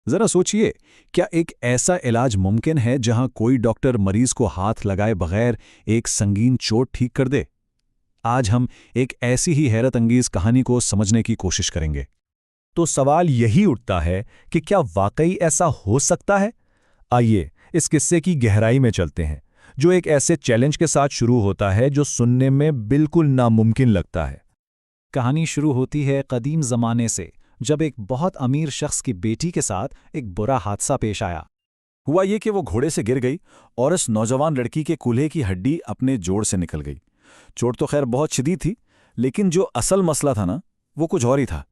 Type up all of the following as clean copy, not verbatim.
जरा सोचिए, क्या एक ऐसा इलाज मुमकिन है जहां कोई डॉक्टर मरीज को हाथ लगाए बगैर एक संगीन चोट ठीक कर दे? आज हम एक ऐसी ही हैरत अंगेज कहानी को समझने की कोशिश करेंगे। तो सवाल यही उठता है कि क्या वाकई ऐसा हो सकता है? आइए इस किस्से की गहराई में चलते हैं, जो एक ऐसे चैलेंज के साथ शुरू होता है जो सुनने में बिल्कुल नामुमकिन लगता है। कहानी शुरू होती है कदीम ज़माने से, जब एक बहुत अमीर शख्स की बेटी के साथ एक बुरा हादसा पेश आया। हुआ ये कि वो घोड़े से गिर गई और इस नौजवान लड़की के कूल्हे की हड्डी अपने जोड़ से निकल गई। चोट तो खैर बहुत शदीद थी, लेकिन जो असल मसला था ना, वो कुछ और ही था।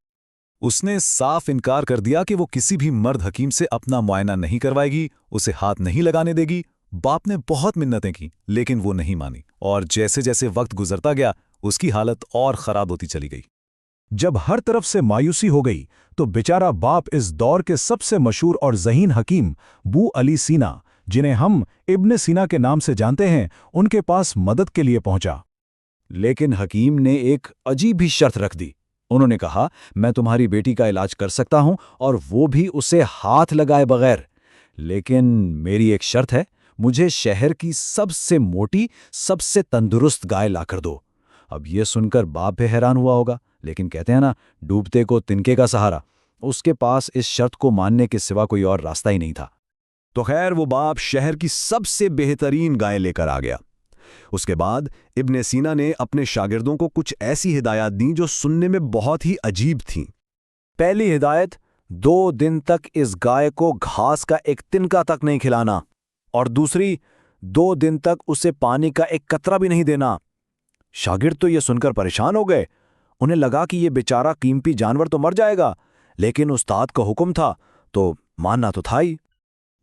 उसने साफ इनकार कर दिया कि वो किसी भी मर्द हकीम से अपना मुआयना नहीं करवाएगी, उसे हाथ नहीं लगाने देगी। बाप ने बहुत मिन्नतें की, लेकिन वो नहीं मानी, और जैसे जैसे वक्त गुजरता गया उसकी हालत और खराब होती चली गई। जब हर तरफ से मायूसी हो गई, तो बेचारा बाप इस दौर के सबसे मशहूर और ज़हीन हकीम बू अली सीना, जिन्हें हम इब्ने सीना के नाम से जानते हैं, उनके पास मदद के लिए पहुंचा। लेकिन हकीम ने एक अजीब ही शर्त रख दी। उन्होंने कहा, मैं तुम्हारी बेटी का इलाज कर सकता हूं, और वो भी उसे हाथ लगाए बगैर। लेकिन मेरी एक शर्त है, मुझे शहर की सबसे मोटी, सबसे तंदुरुस्त गाय लाकर दो। अब यह सुनकर बाप भी हैरान हुआ होगा, लेकिन कहते हैं ना, डूबते को तिनके का सहारा। उसके पास इस शर्त को मानने के सिवा कोई और रास्ता ही नहीं था। तो खैर वो बाप शहर की सबसे बेहतरीन गाय लेकर आ गया। उसके बाद इब्ने सीना ने अपने शागिर्दों को कुछ ऐसी हिदायत दी जो सुनने में बहुत ही अजीब थीं। पहली हिदायत, 2 दिन तक इस गाय को घास का एक तिनका तक नहीं खिलाना, और दूसरी, 2 दिन तक उसे पानी का एक कतरा भी नहीं देना। शागिर्द तो ये सुनकर परेशान हो गए। उन्हें लगा कि ये बेचारा कीमती जानवर तो मर जाएगा, लेकिन उस्ताद का हुक्म था तो मानना तो था ही।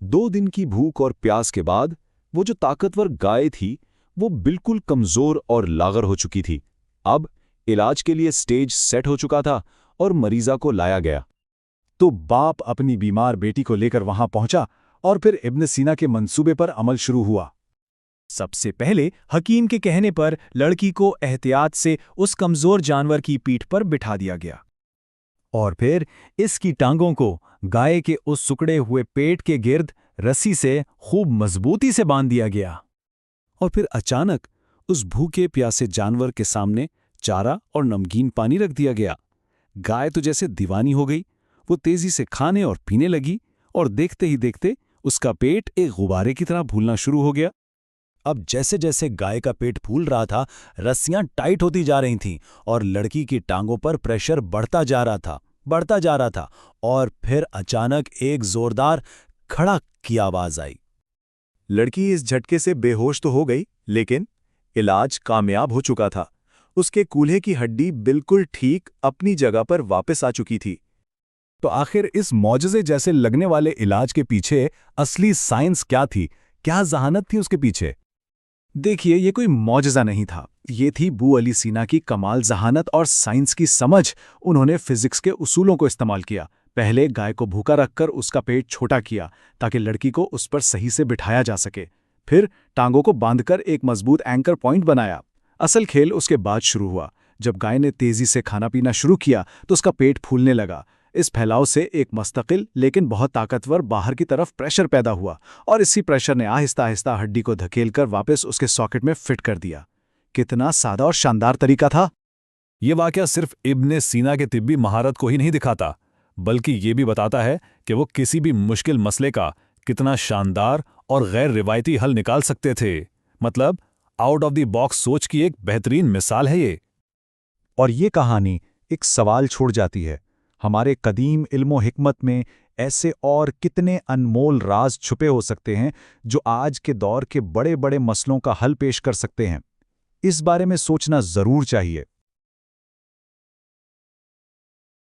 2 दिन की भूख और प्यास के बाद वो जो ताकतवर गाय थी, वो बिल्कुल कमजोर और लागर हो चुकी थी। अब इलाज के लिए स्टेज सेट हो चुका था और मरीजा को लाया गया। तो बाप अपनी बीमार बेटी को लेकर वहां पहुंचा, और फिर इब्ने सीना के मंसूबे पर अमल शुरू हुआ। सबसे पहले हकीम के कहने पर लड़की को एहतियात से उस कमजोर जानवर की पीठ पर बिठा दिया गया, और फिर इसकी टांगों को गाय के उस सिकुड़े हुए पेट के गिर्द रस्सी से खूब मजबूती से बांध दिया गया। और फिर अचानक उस भूखे प्यासे जानवर के सामने चारा और नमकीन पानी रख दिया गया। गाय तो जैसे दीवानी हो गई। वो तेजी से खाने और पीने लगी, और देखते ही देखते उसका पेट एक गुब्बारे की तरह फूलना शुरू हो गया। अब जैसे जैसे गाय का पेट फूल रहा था, रस्सियां टाइट होती जा रही थीं, और लड़की की टांगों पर प्रेशर बढ़ता जा रहा था। और फिर अचानक एक जोरदार खड़क की आवाज आई। लड़की इस झटके से बेहोश तो हो गई, लेकिन इलाज कामयाब हो चुका था। उसके कूल्हे की हड्डी बिल्कुल ठीक अपनी जगह पर वापस आ चुकी थी। तो आखिर इस मौजज़े जैसे लगने वाले इलाज के पीछे असली साइंस क्या थी? क्या जहानत थी उसके पीछे? देखिए, ये कोई मौजज़ा नहीं था। ये थी बू अली सीना की कमाल जहानत और साइंस की समझ। उन्होंने फिजिक्स के उसूलों को इस्तेमाल किया। पहले गाय को भूखा रखकर उसका पेट छोटा किया, ताकि लड़की को उस पर सही से बिठाया जा सके। फिर टांगों को बांधकर एक मजबूत एंकर पॉइंट बनाया। असल खेल उसके बाद शुरू हुआ। जब गाय ने तेजी से खाना पीना शुरू किया, तो उसका पेट फूलने लगा। इस फैलाव से एक मुस्तकिल लेकिन बहुत ताकतवर बाहर की तरफ प्रेशर पैदा हुआ, और इसी प्रेशर ने आहिस्ता आहिस्ता हड्डी को धकेलकर वापस उसके सॉकेट में फिट कर दिया। कितना सादा और शानदार तरीका था! ये वाकया सिर्फ इब्ने सीना के तिब्बी महारत को ही नहीं दिखाता, बल्कि ये भी बताता है कि वो किसी भी मुश्किल मसले का कितना शानदार और गैर रिवायती हल निकाल सकते थे। मतलब, आउट ऑफ द बॉक्स सोच की एक बेहतरीन मिसाल है ये। और ये कहानी एक सवाल छोड़ जाती है, हमारे कदीम इल्मो हिकमत में ऐसे और कितने अनमोल राज छुपे हो सकते हैं जो आज के दौर के बड़े बड़े मसलों का हल पेश कर सकते हैं? इस बारे में सोचना जरूर चाहिए।